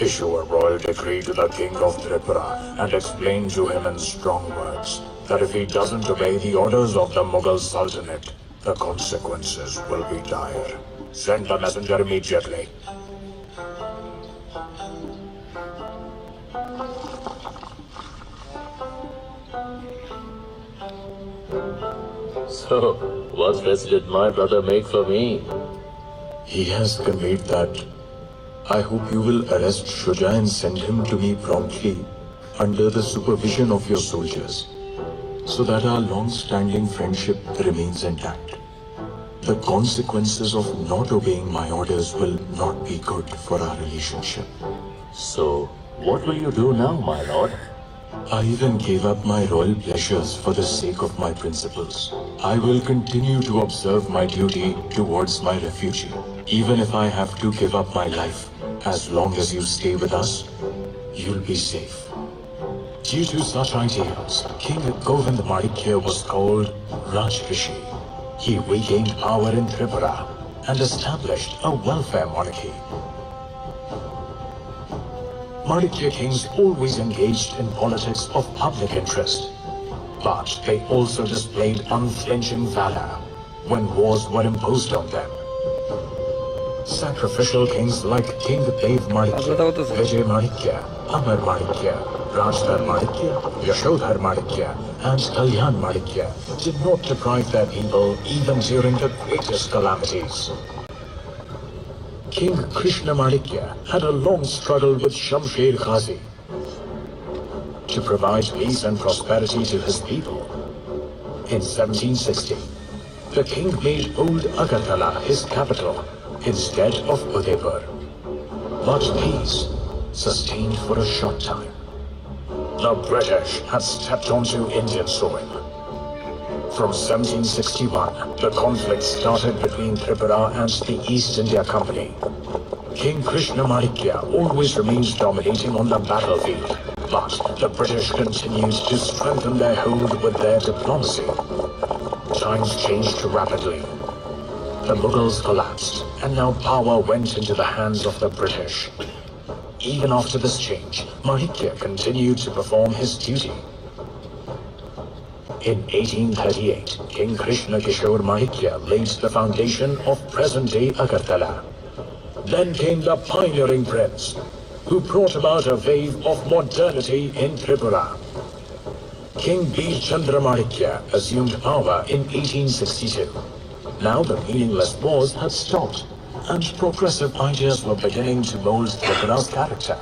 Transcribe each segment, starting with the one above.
Issue a royal decree to the king of Tripura and explain to him in strong words that if he doesn't obey the orders of the Mughal Sultanate, the consequences will be dire. Send the messenger immediately. So, what threats did my brother make for me? He has conveyed that I hope you will arrest Shuja and send him to me promptly under the supervision of your soldiers, so that our long-standing friendship remains intact. The consequences of not obeying my orders will not be good for our relationship. So, what will you do now, my lord? I even gave up my royal pleasures for the sake of my principles. I will continue to observe my duty towards my refugee, even if I have to give up my life. As long as you stay with us, you'll be safe. Due to such ideals, King Govind Manikya was called Rajrishi. He regained power in Tripura and established a welfare monarchy. Manikya kings always engaged in politics of public interest, but they also displayed unflinching valor when wars were imposed on them. Sacrificial kings like King Dev Manikya, Vijay Manikya, Amar Manikya, Rajdhar Manikya, Yashodhar Manikya, and Kalyan Manikya did not deprive their people even during the greatest calamities. King Krishna Manikya had a long struggle with Shamsher Ghazi to provide peace and prosperity to his people. In 1760, the king made Old Agartala his capital instead of Udaipur. But peace sustained for a short time. The British had stepped onto Indian soil. From 1761, the conflict started between Tripura and the East India Company. King Krishna Manikya always remained dominating on the battlefield, but the British continued to strengthen their hold with their diplomacy. Times changed rapidly. The Mughals collapsed, and now power went into the hands of the British. Even after this change, Manikya continued to perform his duty. In 1838, King Krishna Kishore Manikya laid the foundation of present-day Agartala. Then came the pioneering prince, who brought about a wave of modernity in Tripura. King Bir Chandra Manikya assumed power in 1862. Now the meaningless wars had stopped, and progressive ideas were beginning to mold Tripura's character.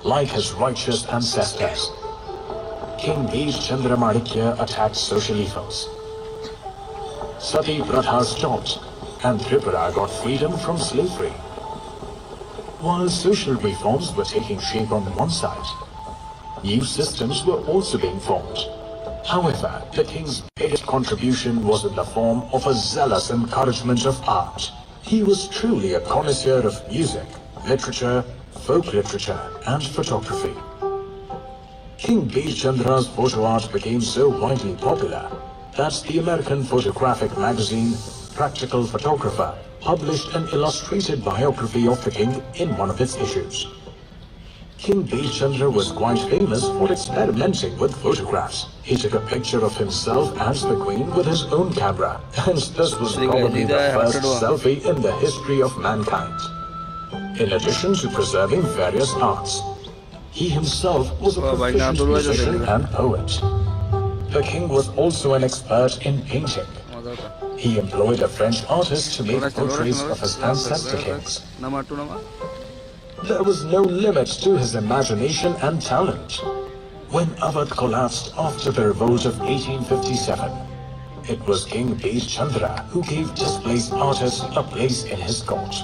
Like his righteous ancestors, King Bir Chandra Manikya attacked social evils. Sati Pratha stopped, and Tripura got freedom from slavery. While social reforms were taking shape on one side, new systems were also being formed. However, the king's biggest contribution was in the form of a zealous encouragement of art. He was truly a connoisseur of music, literature, folk literature, and photography. King Bir Chandra's photo art became so widely popular that the American photographic magazine Practical Photographer published an illustrated biography of the king in one of its issues. King Bir Chandra was quite famous for experimenting with photographs. He took a picture of himself and the queen with his own camera, and this was probably the first selfie in the history of mankind. In addition to preserving various arts, he himself was a proficient musician and poet. The king was also an expert in painting. He employed a French artist to make portraits of his ancestor kings. There was no limit to his imagination and talent. When Awadh collapsed after the revolt of 1857, it was King Bir Chandra who gave displaced artists a place in his court.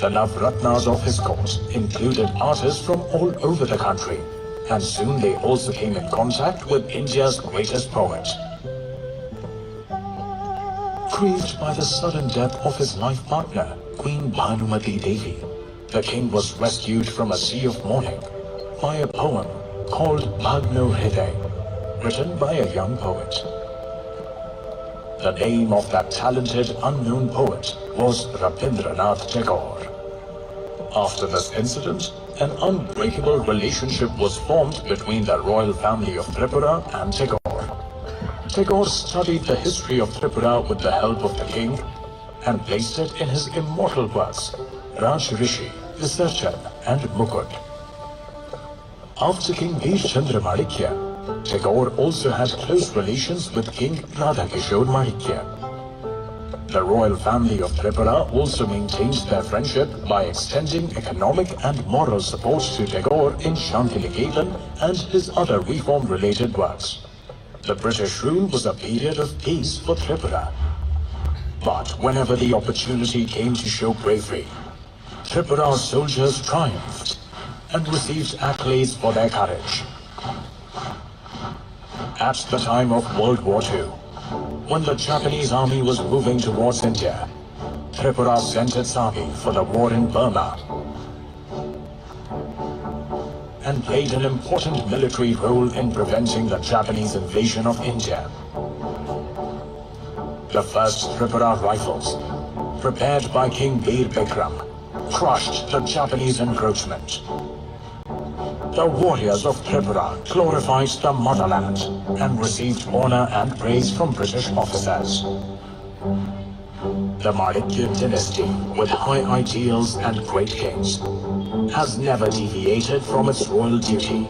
The Navratnas of his court included artists from all over the country, and soon they also came in contact with India's greatest poet. Grieved by the sudden death of his life partner, Queen Bhanumati Devi, the king was rescued from a sea of mourning by a poem called Bhagno Hriday, written by a young poet. The name of that talented unknown poet was Rabindranath Tagore. After this incident, an unbreakable relationship was formed between the royal family of Tripura and Tagore. Tagore studied the history of Tripura with the help of the king and placed it in his immortal works, Raj Rishi, Visarchan and Mukut. After King Veer Chandra Manikya, Tagore also had close relations with King Radhakishore Manikya. The royal family of Tripura also maintained their friendship by extending economic and moral support to Tagore in Shantiniketan and his other reform-related works. The British rule was a period of peace for Tripura. But whenever the opportunity came to show bravery, Tripura's soldiers triumphed and received accolades for their courage. At the time of World War II, when the Japanese army was moving towards India, Tripura sent its army for the war in Burma and played an important military role in preventing the Japanese invasion of India. The first Tripura rifles, prepared by King Veer Bikram, crushed the Japanese encroachment. The warriors of Tripura glorified the motherland and received honor and praise from British officers. The Manikya dynasty, with high ideals and great kings, has never deviated from its royal duty.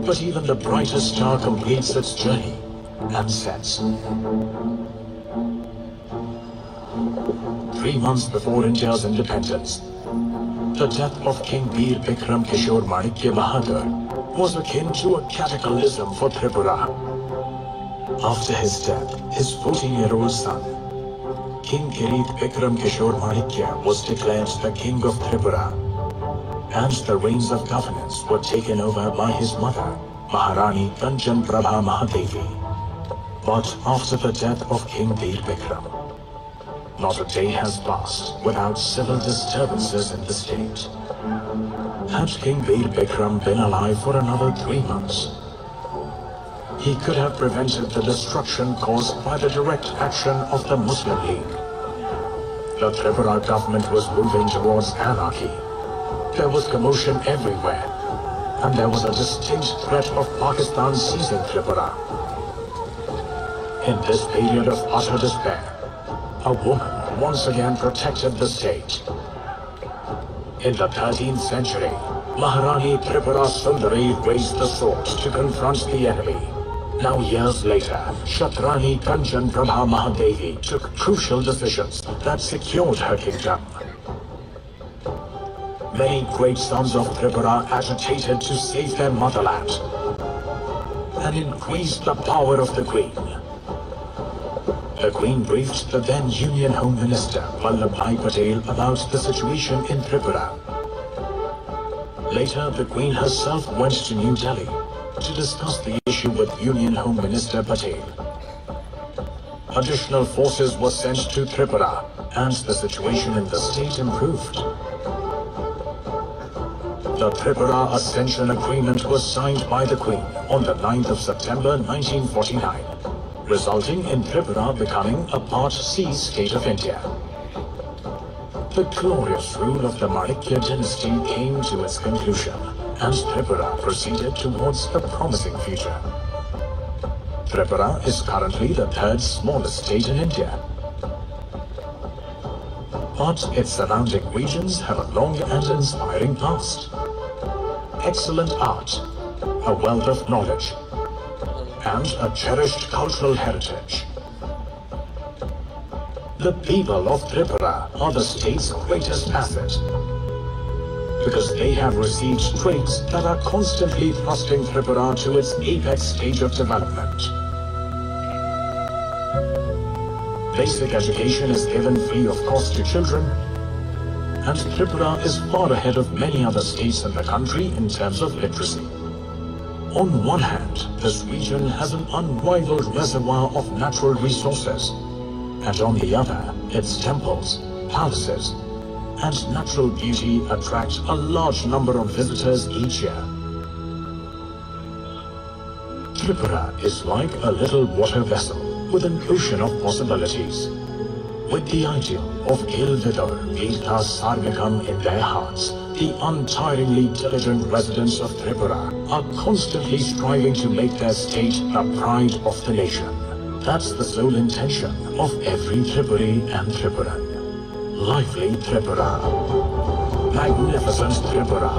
But even the brightest star completes its journey and sets. 3 months before India's independence, the death of King Veer Bikram Kishore Manikya Bahadur was akin to a cataclysm for Tripura. After his death, his 14-year-old son, King Kirit Bikram Kishore Manikya, was declared the King of Tripura, and the reins of governance were taken over by his mother, Maharani Kanchan Prabha Mahadevi. But after the death of King Veer Bikram, not a day has passed without civil disturbances in the state. Had King Veer Bikram been alive for another 3 months, he could have prevented the destruction caused by the direct action of the Muslim League. The Tripura government was moving towards anarchy. There was commotion everywhere, and there was a distinct threat of Pakistan seizing Tripura. In this period of utter despair, a woman once again protected the state. In the 13th century, Maharani Tripura Sundari raised the sword to confront the enemy. Now years later, Kshatrani Kanchan Prabha Mahadevi took crucial decisions that secured her kingdom. Many great sons of Tripura agitated to save their motherland and increased the power of the Queen. The Queen briefed the then Union Home Minister Vallabhbhai Patel about the situation in Tripura. Later, the Queen herself went to New Delhi to discuss the issue with Union Home Minister Patel. Additional forces were sent to Tripura, and the situation in the state improved. The Tripura Ascension Agreement was signed by the Queen on the 9th of September 1949. Resulting in Tripura becoming a Part C state of India. The glorious rule of the Manikya dynasty came to its conclusion, and Tripura proceeded towards a promising future. Tripura is currently the 3rd smallest state in India, but its surrounding regions have a long and inspiring past, excellent art, a wealth of knowledge, and a cherished cultural heritage. The people of Tripura are the state's greatest asset because they have received traits that are constantly thrusting Tripura to its apex stage of development. Basic education is given free of cost to children, and Tripura is far ahead of many other states in the country in terms of literacy. On one hand, this region has an unrivaled reservoir of natural resources, and on the other, its temples, palaces, and natural beauty attract a large number of visitors each year. Tripura is like a little water vessel with an ocean of possibilities. With the ideal of Ilvidor Vilta Sarvakam in their hearts, the untiringly diligent residents of Tripura are constantly striving to make their state the pride of the nation. That's the sole intention of every Tripuri and Tripuran. Lively Tripura. Magnificent Tripura.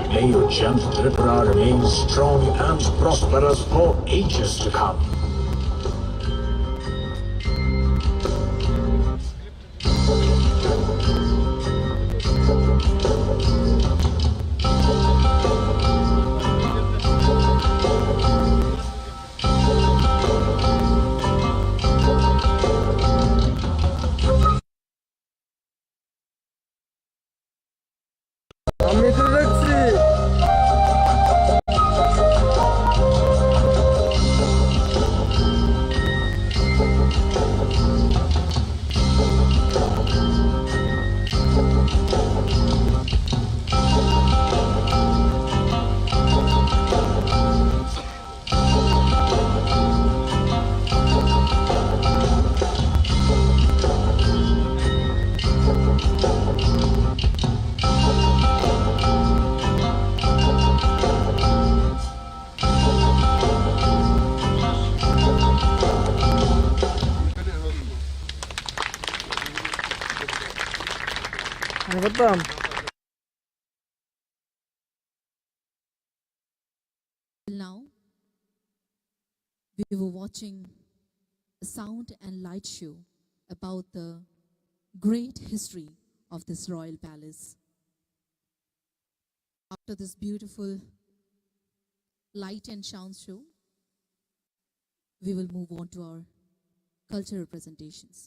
May Ujjayanta Tripura remain strong and prosperous for ages to come. আমি তো দেখছি আমি করতাম Now, we were watching a sound and light show about the great history of this royal palace. After this beautiful light and sound show, we will move on to our cultural presentations.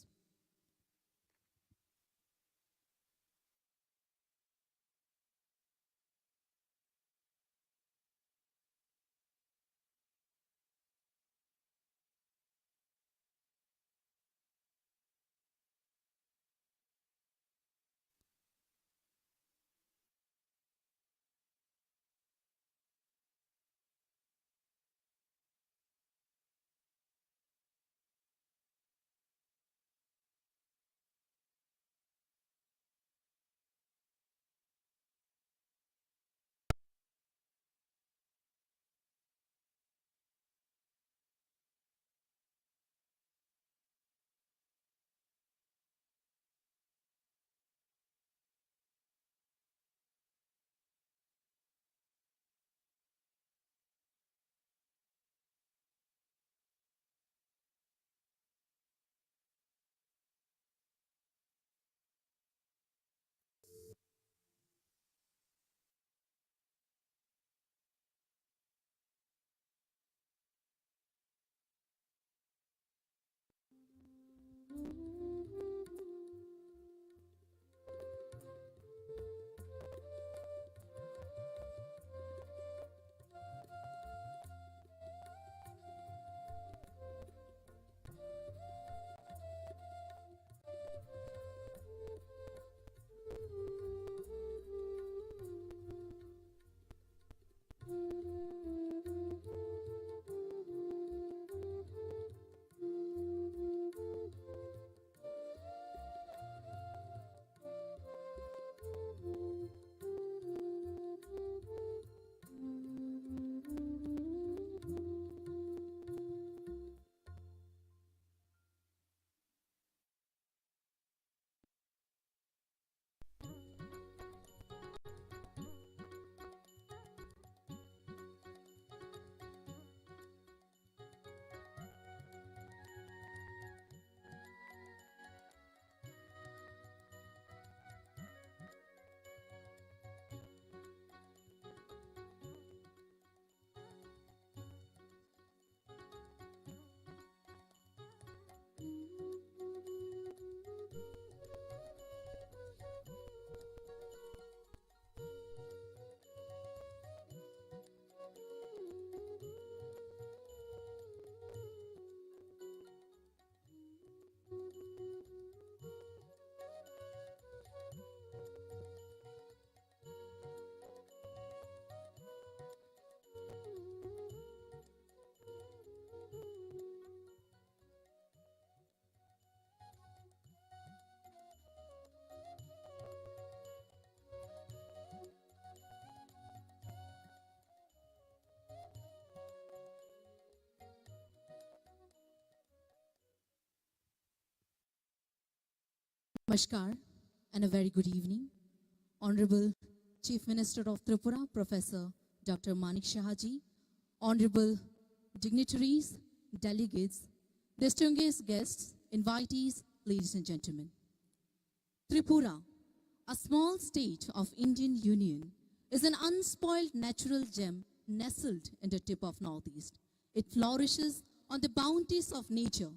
Namaskar and a very good evening. Honorable Chief Minister of Tripura, Professor Dr. Manik Shahaji, honorable dignitaries, delegates, distinguished guests, invitees, ladies and gentlemen. Tripura, a small state of Indian Union, is an unspoiled natural gem nestled in the tip of Northeast. It flourishes on the bounties of nature,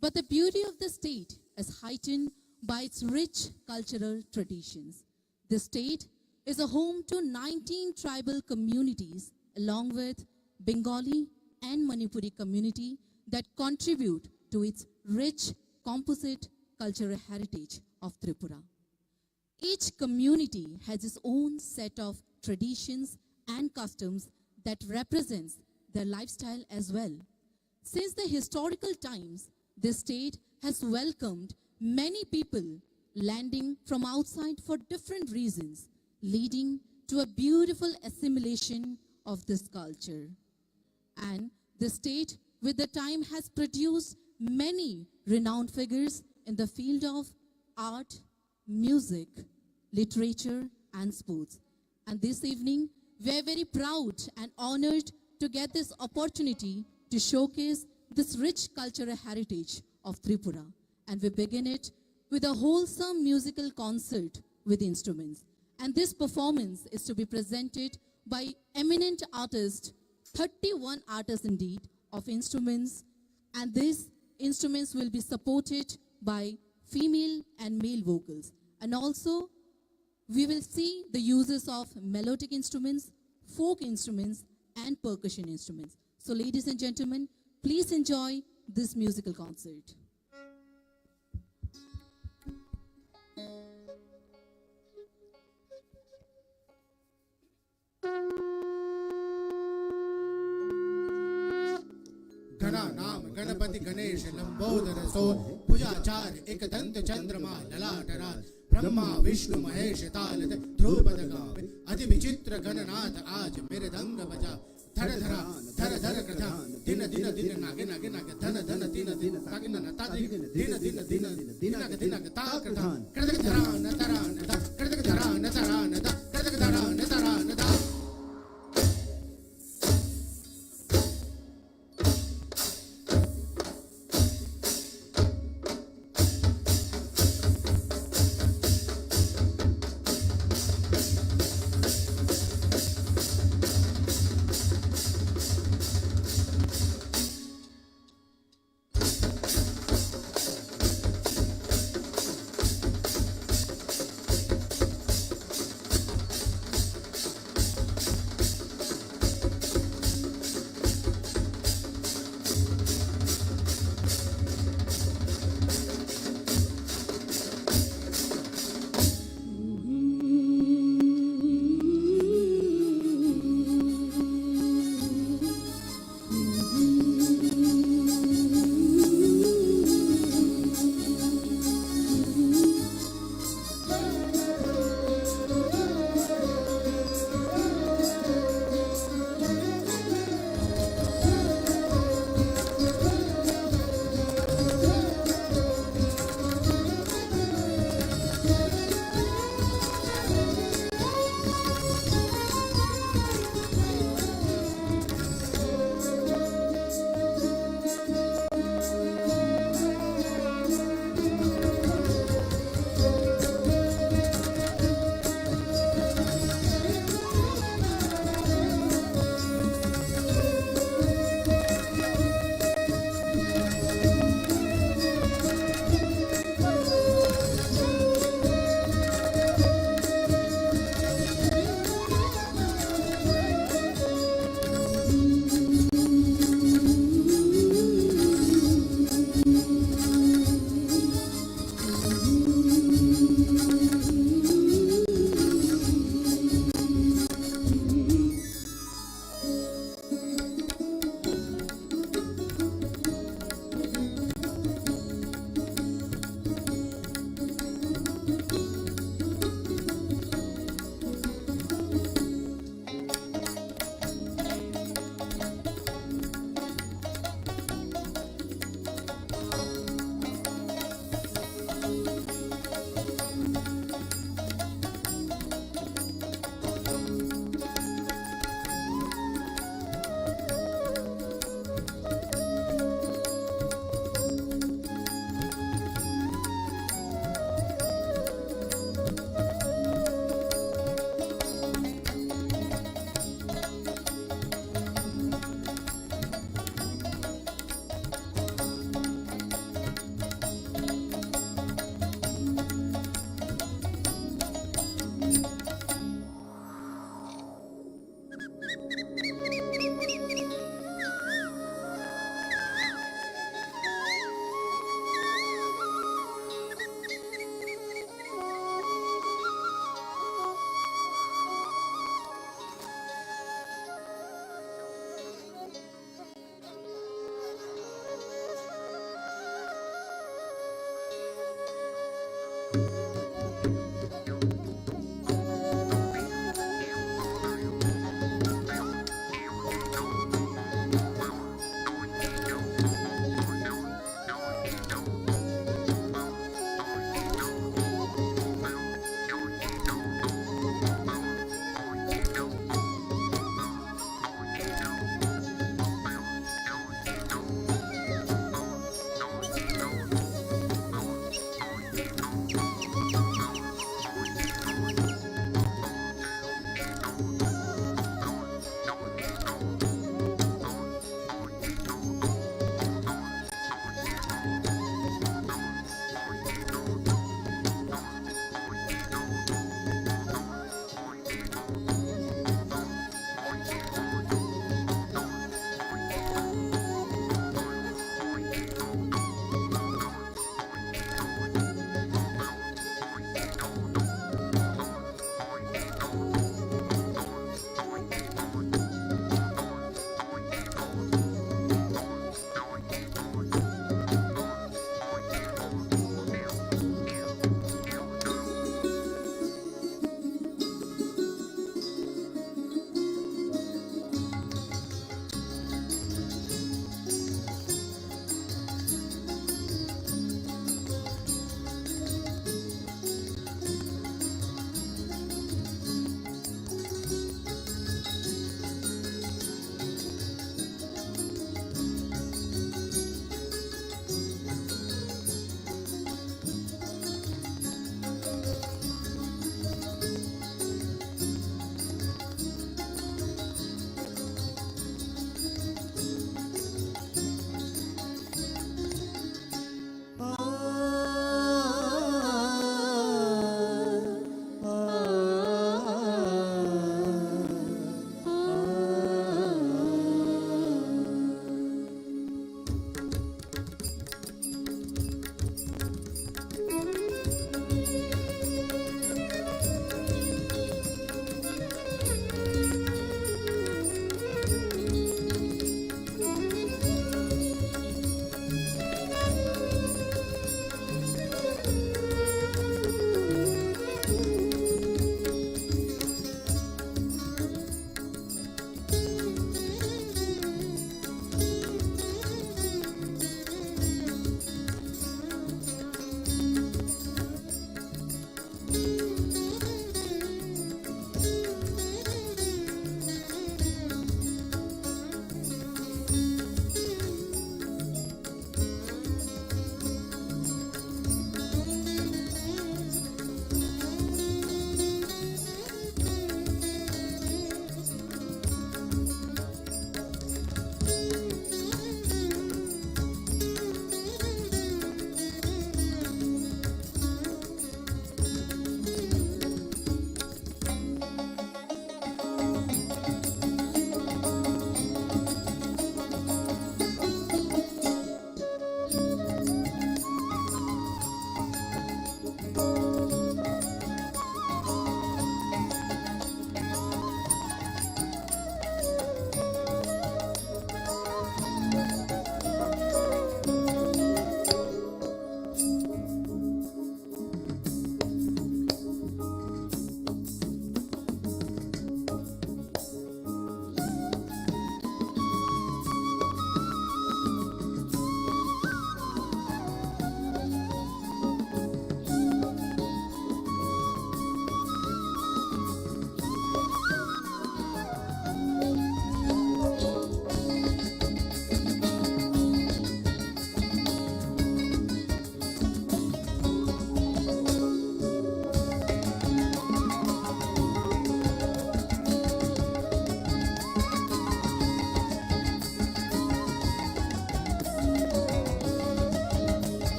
but the beauty of the state is heightened by its rich cultural traditions. The state is a home to 19 tribal communities along with Bengali and Manipuri community that contribute to its rich composite cultural heritage of Tripura. Each community has its own set of traditions and customs that represents their lifestyle as well. Since the historical times, this state has welcomed many people landing from outside for different reasons, leading to a beautiful assimilation of this culture. And the state, with the time, has produced many renowned figures in the field of art, music, literature, and sports. And this evening, we are very proud and honored to get this opportunity to showcase this rich cultural heritage of Tripura. And we begin it with a wholesome musical concert with instruments. And this performance is to be presented by eminent artists, 31 artists indeed, of instruments. And these instruments will be supported by female and male vocals. And also, we will see the uses of melodic instruments, folk instruments, and percussion instruments. So, ladies and gentlemen, please enjoy this musical concert. गणा नाम गणपति गणेश लंबोदर सो भुजाचार्य एक दंत चंद्रमा ललाटरा ब्रह्मा विष्णु महेश ताल ध्रुपद गावे अति विचित्र गणनाथ आज मेरे दंग बजा धर धरा धर धर कृथा दिन दिन दिन नागे नागे नागे धन धन दिन दिन तागे न ता दिन दिन दिन दिन दिन नागे दिन नागे ता कृथा कृतक धरा न तरा न ता कृतक धरा न तरा न ता कृतक धरा न तरा न ता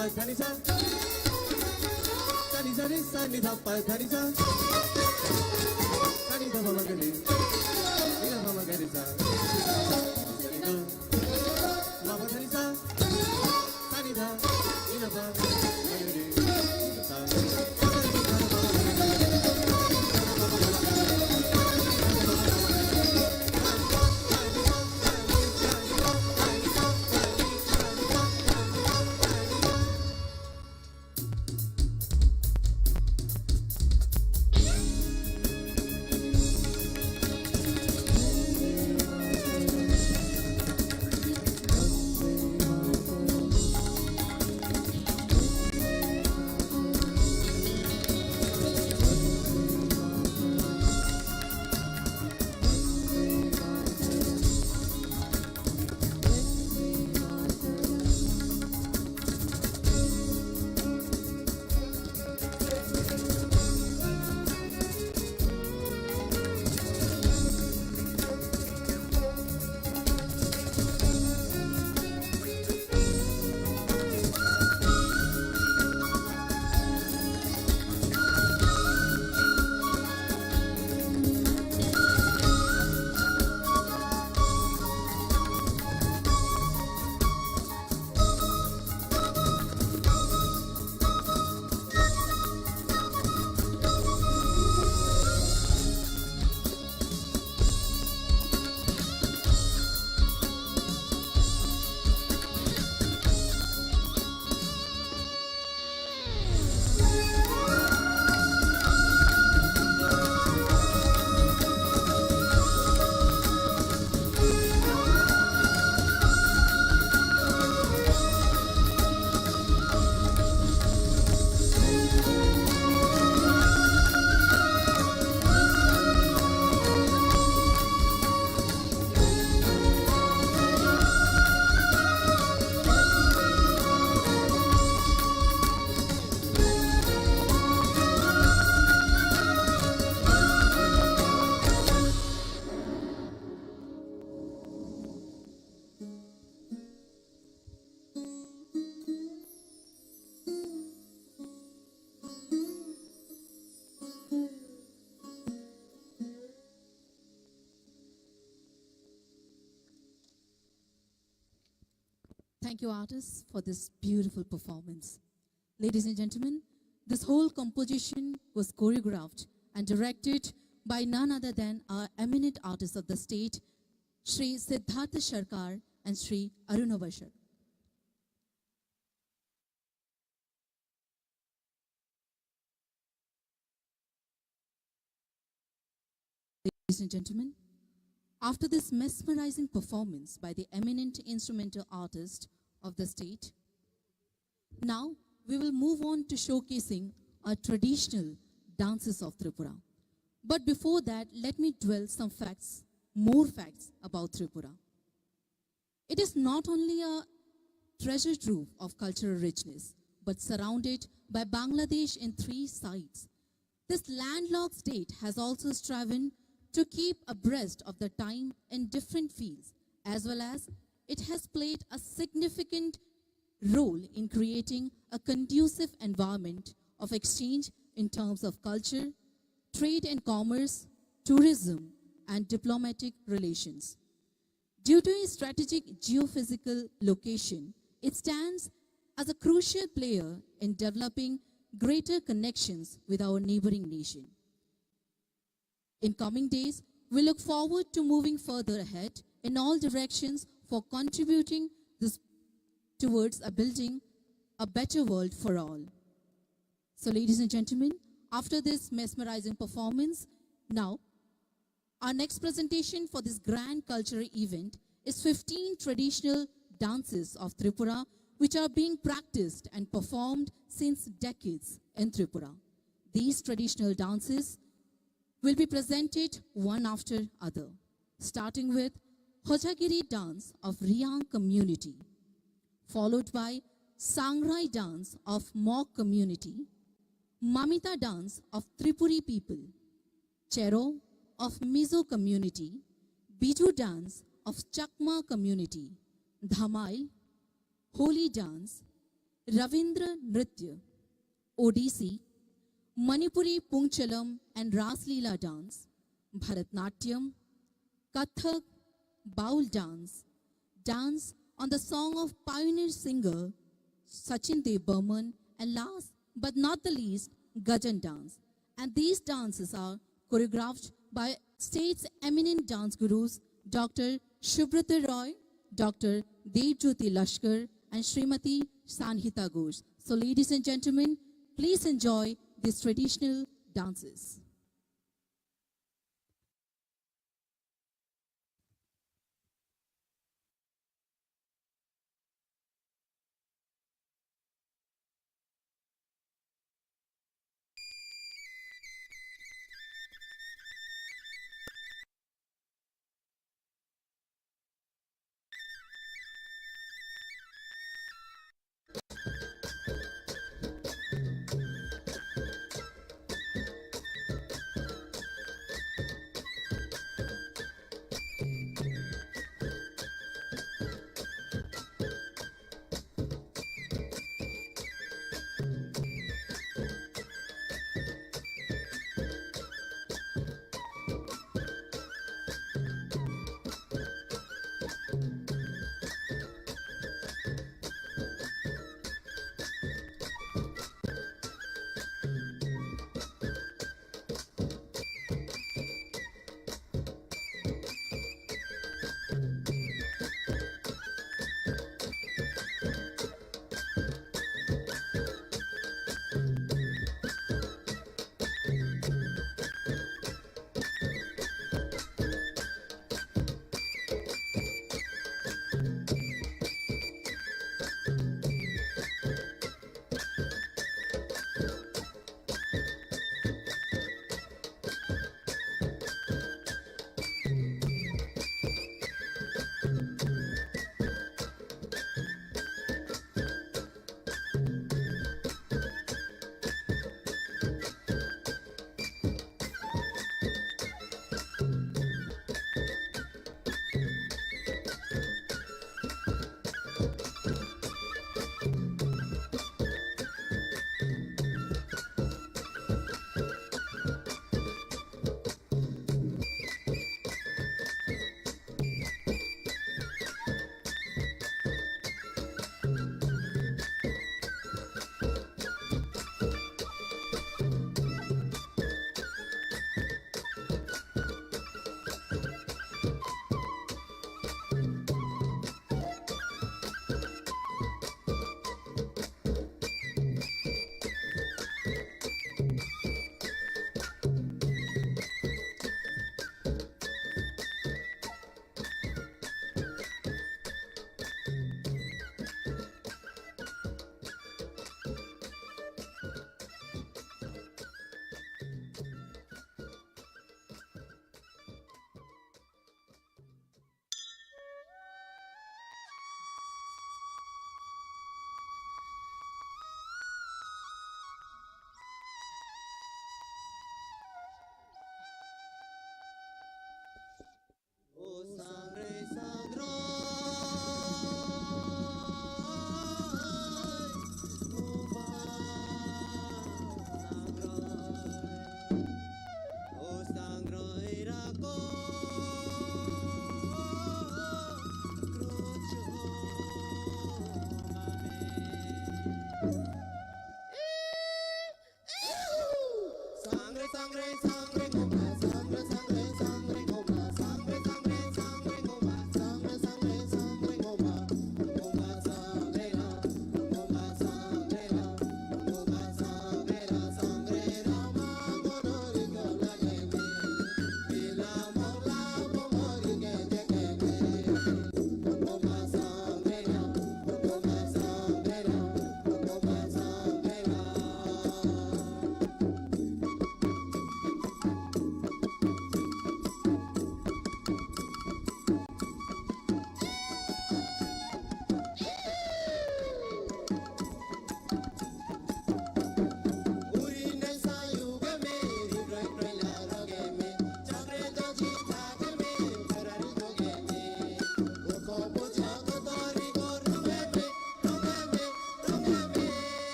pa dha ni sa ni sa re sa ni dha pa dha ni sa ni dha ma ga re ni dha ma ga re sa ni dha ma pa dha ni sa ni dha ni dha pa ga re sa Thank you, artists, for this beautiful performance. Ladies and gentlemen, this whole composition was choreographed and directed by none other than our eminent artists of the state, Shri Siddhartha Sharkar and Shri Arunabha Sharkar. Ladies and gentlemen, after this mesmerizing performance by the eminent instrumental artist of the state, now we will move on to showcasing our traditional dances of Tripura. But before that, let me dwell some facts, more facts about Tripura. It is not only a treasure trove of cultural richness, but surrounded by Bangladesh in 3 sides. This landlocked state has also striven to keep abreast of the time in different fields, as well as it has played a significant role in creating a conducive environment of exchange in terms of culture, trade and commerce, tourism, and diplomatic relations. Due to its strategic geophysical location, it stands as a crucial player in developing greater connections with our neighboring nation. In coming days, we look forward to moving further ahead in all directions for contributing this towards building a better world for all. So, ladies and gentlemen, after this mesmerizing performance, now our next presentation for this grand cultural event is 15 traditional dances of Tripura, which are being practiced and performed since decades in Tripura. These traditional dances will be presented one after other, starting with Hojagiri dance of Riyang community, followed by Sangrai dance of Mok community, Mamita dance of Tripuri people, Chero of Mizo community, Biju dance of Chakma community, Dhamail, Holi dance, Ravindra Nritya, Odissi, Manipuri Pungchalam and Rasleela dance, Bharatnatyam, Kathak, Baul dance, dance on the song of pioneer singer Sachin Dev Burman, and last but not the least, Gajan dance. And these dances are choreographed by state's eminent dance gurus, Dr. Shubhrata Roy, Dr. Devjyoti Lashkar, and Srimati Sanhita Ghosh. So ladies and gentlemen, please enjoy these traditional dances.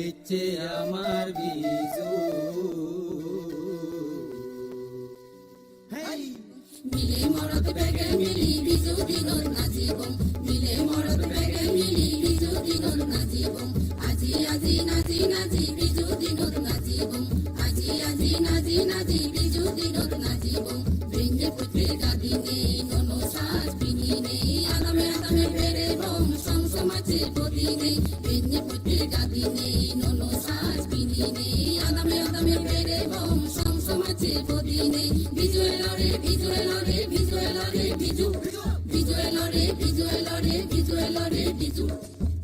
দিচ্ছে আমার বিজু। হেই মিলে মরদ বেগে মিলি বিজু দিনত নাচিবম মিলে মরদ বেগে মিলি বিজু দিনত নাচিবম আজি আজি নাচি নাচি বিজু দিনত নাচিবম আজি আজি নাচি নাচি বিজু দিনত নাচিবম বেঞ্জে পুত্রে গাদিনে ননো সাজ পিনিনে আদামে আদামে ফেরে বম সংসমাচে পদিনে বেঞ্জে পুত্রে গাদিনে ননো সাজ পিনিনে আদামে আদামে ফেরে বম সংসমাচে পদিনে বিজু এলরে বিজু এলরে বিজু এলরে বিজু বিজু এলরে বিজু এলরে বিজু এলরে বিজু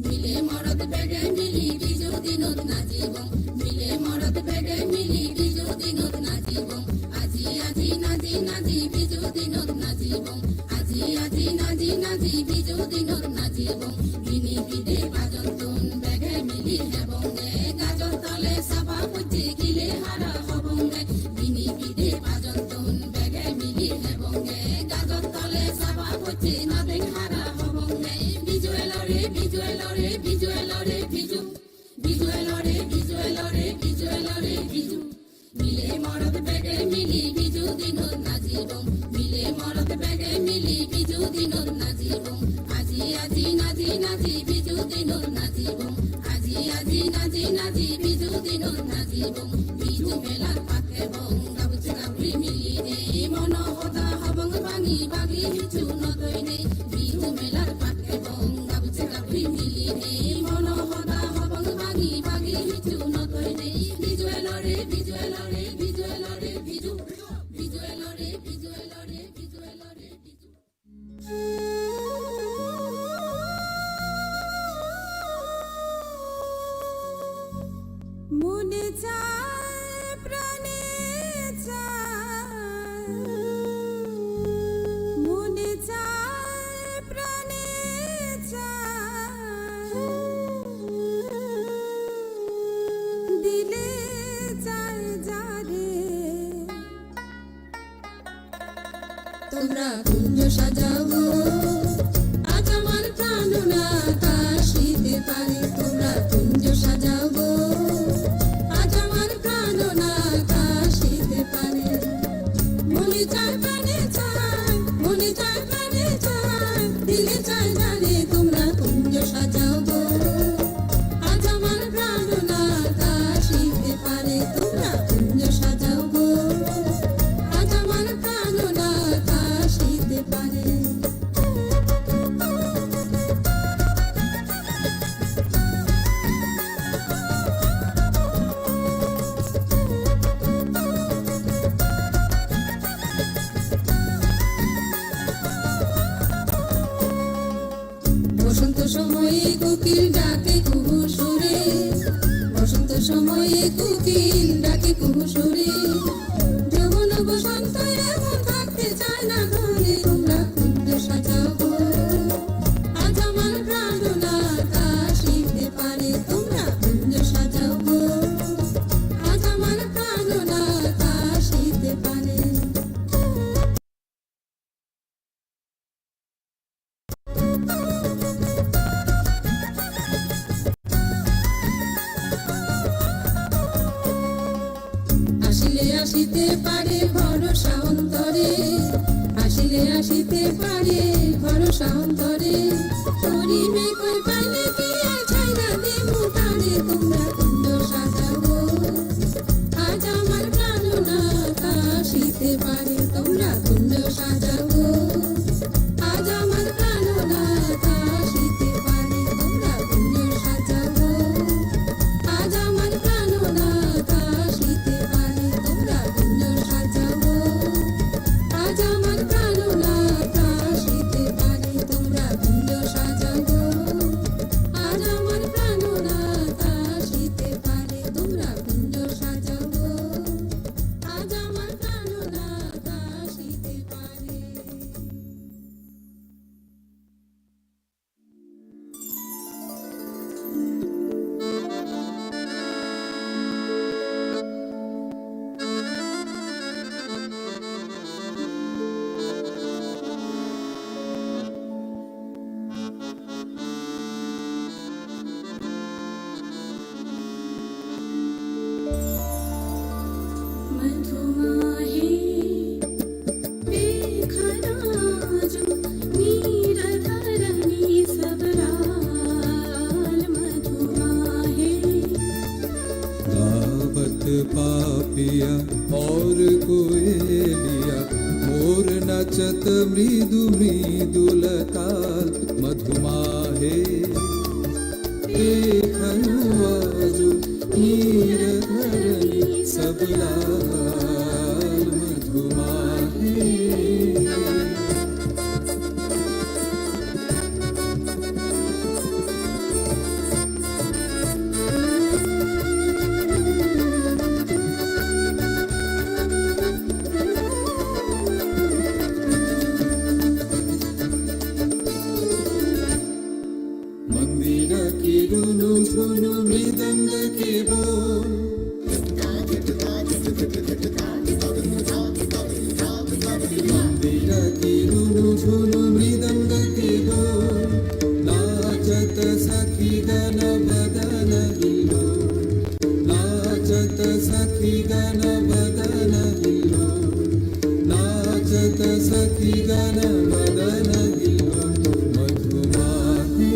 মিলে মরদ বেগে মিলি বিজু দিনত নাচিবম মিলে মরদ বেগে মিলি বিজু দিনত নাচিবম আজি আজি নাচি নাচি বিজু দিনত নাচিবম আজি আজি নাচি নাচি বিজু দিনত নাচিবম বিনি বিদে বাজন্তন বেগে মিলি হেবঙ্গে গাজর তলে সাবা পুচি গিলে হারা হবঙ্গে বিনি বিদে বাজন্তন বেগে মিলি হেবঙ্গে গাজর তলে সাবা পুচি নদে হারা হবঙ্গে বিজু এলরে বিজু এলরে বিজু এলরে বিজু বিজু এলরে বিজু এলরে বিজু এলরে বিজু মিলে মরদ বেগে মিলি বিজু দিনত নাচিবম মিলে মরদ বেগে মিলি বিজু দিনত নাচিবম আজি আজি নাচি নাচি বিজু দিনত নাচিবম আজি আজি নাচি নাচি বিজু দিনত নাচিবম বিজু মেলার পাকে বং গাবুচে গাবুরি মিলিনে মন হতা হবং বাঙি বাগি হিচু নদইনে বিজু মেলার পাকে বং গাবুচে গাবুরি মিলিনে মন হতা হবং বাঙি বাগি হিচু নদইনে বিজু এলরে বিজু এলরে বিজু এলরে বিজু বিজু এলরে বিজু এলরে বিজু এলরে বিজু মনে চায় প্রাণে চায় মনে চায় প্রাণে চায় দিলে চায় যারে তোমরা কুঞ্জ সাজাবো আজ আমার প্রাণ না কাশিতে পারে তোমরা কুঞ্জ সাজাবো আজ আমার প্রাণ না কাশিতে পারে মনে চায় প্রাণে চায় মনে চায় প্রাণে চায় দিলে চায় জানে তোমরা কুঞ্জ সাজাবো আজ আমার প্রাণ না কাশিতে পারে তোমরা কুঞ্জ সাজাবো আজ আমার প্রাণ না কাশিতে পারে বসন্ত সময়ে কোকিল ডাকে কুহু সুরে বসন্ত সময়ে কোকিল ডাকে কুহু সুরে যৌবন বসন্ত এমন থাকতে চায় না ঘরে তোমরা কুঞ্জ সাজাবো আজ আমার প্রাণ না কাশিতে পারে তোমরা কুঞ্জ সাজাবো আজ আমার প্রাণ না কাশিতে পারে আসিলে আসিতে পারে ভরসা অন্তরে আসিলে আসিতে পারে ভরসা অন্তরে করিবে কই পাইলে কি ছাইরা দেবো তারে তোমরা কুঞ্জ সাজাবো আজ আমার প্রাণ না কাশিতে পারে তোমরা কুঞ্জ সাজাবো আজ আমার প্রাণ না কাশিতে পারে তোমরা কুঞ্জ সাজাবো আজ আমার প্রাণ না কাশিতে পারে তোমরা কুঞ্জ সাজাবো আজ আমার প্রাণ না কাশিতে পারে তোমরা কুঞ্জ সাজাবো पापिया और कोयलिया मोर नचत मृदु मृदुलताल मधुमाहे देखनुआजु नीर धरणी सब लाल मधुमाहे झुनु मृदंग के बोल मंदिरा की रुनु झुनु मृदंग के बोल नाचत सखी गण बदन हिलो नाचत सखी गण बदन हिलो नाचत सखी गण बदन हिलो मधुमाहे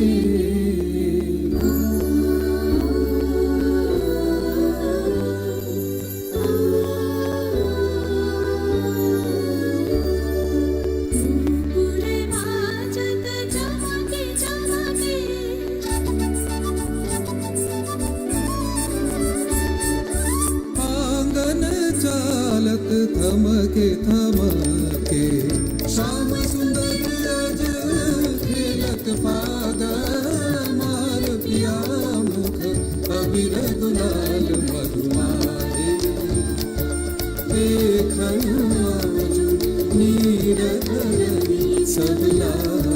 चालत थमके थमके श्याम सुंदर अज खेलत पाग मार पिया मुख अबीर गुलाल मधुमाहे देखनुआजु नीर धरणी सब लाल